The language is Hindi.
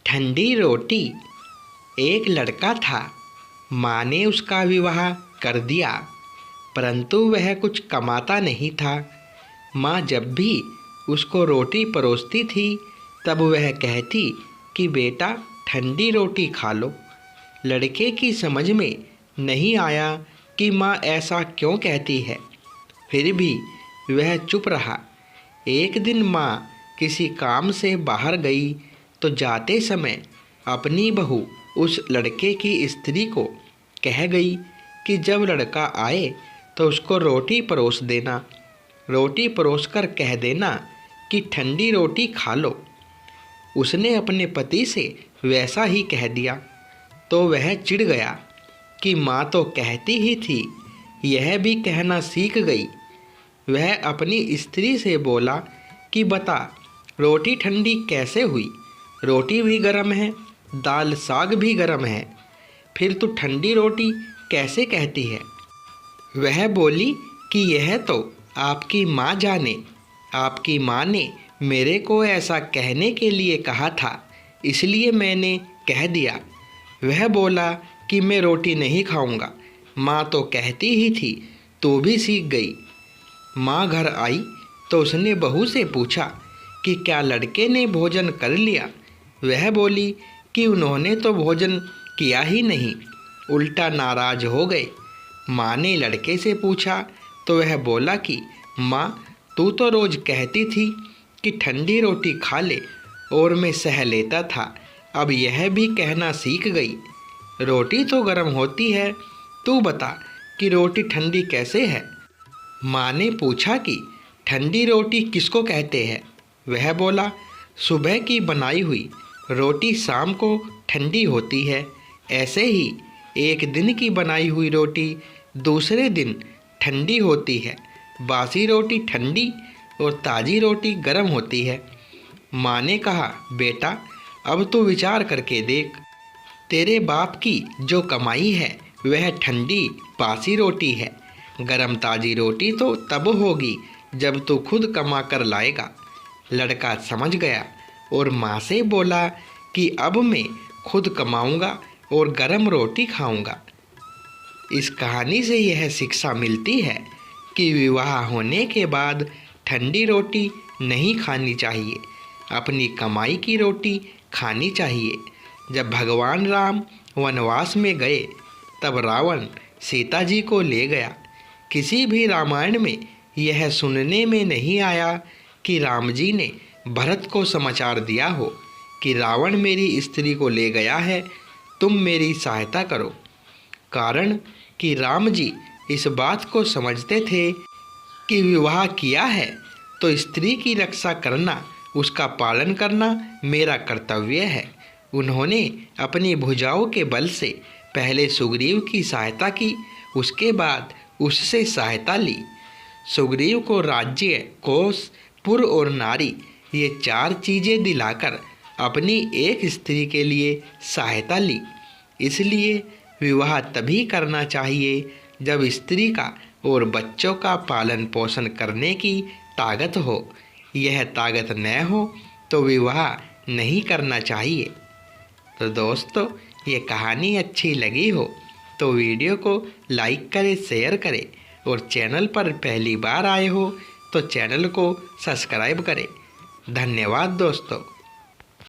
ठंडी रोटी। एक लड़का था। माँ ने उसका विवाह कर दिया, परंतु वह कुछ कमाता नहीं था। माँ जब भी उसको रोटी परोसती थी तब वह कहती कि बेटा ठंडी रोटी खा लो। लड़के की समझ में नहीं आया कि माँ ऐसा क्यों कहती है, फिर भी वह चुप रहा। एक दिन माँ किसी काम से बाहर गई तो जाते समय अपनी बहू उस लड़के की स्त्री को कह गई कि जब लड़का आए तो उसको रोटी परोस देना। रोटी परोसकर कह देना कि ठंडी रोटी खा लो। उसने अपने पति से वैसा ही कह दिया तो वह चिढ़ गया कि माँ तो कहती ही थी, यह भी कहना सीख गई। वह अपनी स्त्री से बोला कि बता रोटी ठंडी कैसे हुई? रोटी भी गर्म है, दाल साग भी गर्म है, फिर तू ठंडी रोटी कैसे कहती है? वह बोली कि यह तो आपकी माँ जाने। आपकी माँ ने मेरे को ऐसा कहने के लिए कहा था, इसलिए मैंने कह दिया। वह बोला कि मैं रोटी नहीं खाऊंगा, माँ तो कहती ही थी, तो भी सीख गई। माँ घर आई तो उसने बहू से पूछा कि क्या लड़के ने भोजन कर लिया? वह बोली कि उन्होंने तो भोजन किया ही नहीं, उल्टा नाराज हो गए। माँ ने लड़के से पूछा तो वह बोला कि माँ तू तो रोज़ कहती थी कि ठंडी रोटी खा ले और मैं सह लेता था, अब यह भी कहना सीख गई। रोटी तो गर्म होती है, तू बता कि रोटी ठंडी कैसे है? माँ ने पूछा कि ठंडी रोटी किसको कहते हैं? वह बोला सुबह की बनाई हुई रोटी शाम को ठंडी होती है, ऐसे ही एक दिन की बनाई हुई रोटी दूसरे दिन ठंडी होती है। बासी रोटी ठंडी और ताज़ी रोटी गर्म होती है। माँ ने कहा बेटा अब तू विचार करके देख, तेरे बाप की जो कमाई है वह ठंडी बासी रोटी है, गरम ताज़ी रोटी तो तब होगी जब तू खुद कमा कर लाएगा। लड़का समझ गया और माँ से बोला कि अब मैं खुद कमाऊँगा और गरम रोटी खाऊँगा। इस कहानी से यह शिक्षा मिलती है कि विवाह होने के बाद ठंडी रोटी नहीं खानी चाहिए, अपनी कमाई की रोटी खानी चाहिए। जब भगवान राम वनवास में गए तब रावण सीता जी को ले गया। किसी भी रामायण में यह सुनने में नहीं आया कि राम जी ने भरत को समाचार दिया हो कि रावण मेरी स्त्री को ले गया है, तुम मेरी सहायता करो। कारण कि राम जी इस बात को समझते थे कि विवाह किया है तो स्त्री की रक्षा करना, उसका पालन करना मेरा कर्तव्य है। उन्होंने अपनी भुजाओं के बल से पहले सुग्रीव की सहायता की, उसके बाद उससे सहायता ली। सुग्रीव को राज्य, कोष, पुर और नारी ये 4 चीज़ें दिलाकर अपनी एक स्त्री के लिए सहायता ली। इसलिए विवाह तभी करना चाहिए जब स्त्री का और बच्चों का पालन पोषण करने की ताकत हो। यह ताकत न हो तो विवाह नहीं करना चाहिए। तो दोस्तों ये कहानी अच्छी लगी हो तो वीडियो को लाइक करें, शेयर करें और चैनल पर पहली बार आए हो तो चैनल को सब्सक्राइब करें। धन्यवाद दोस्तों।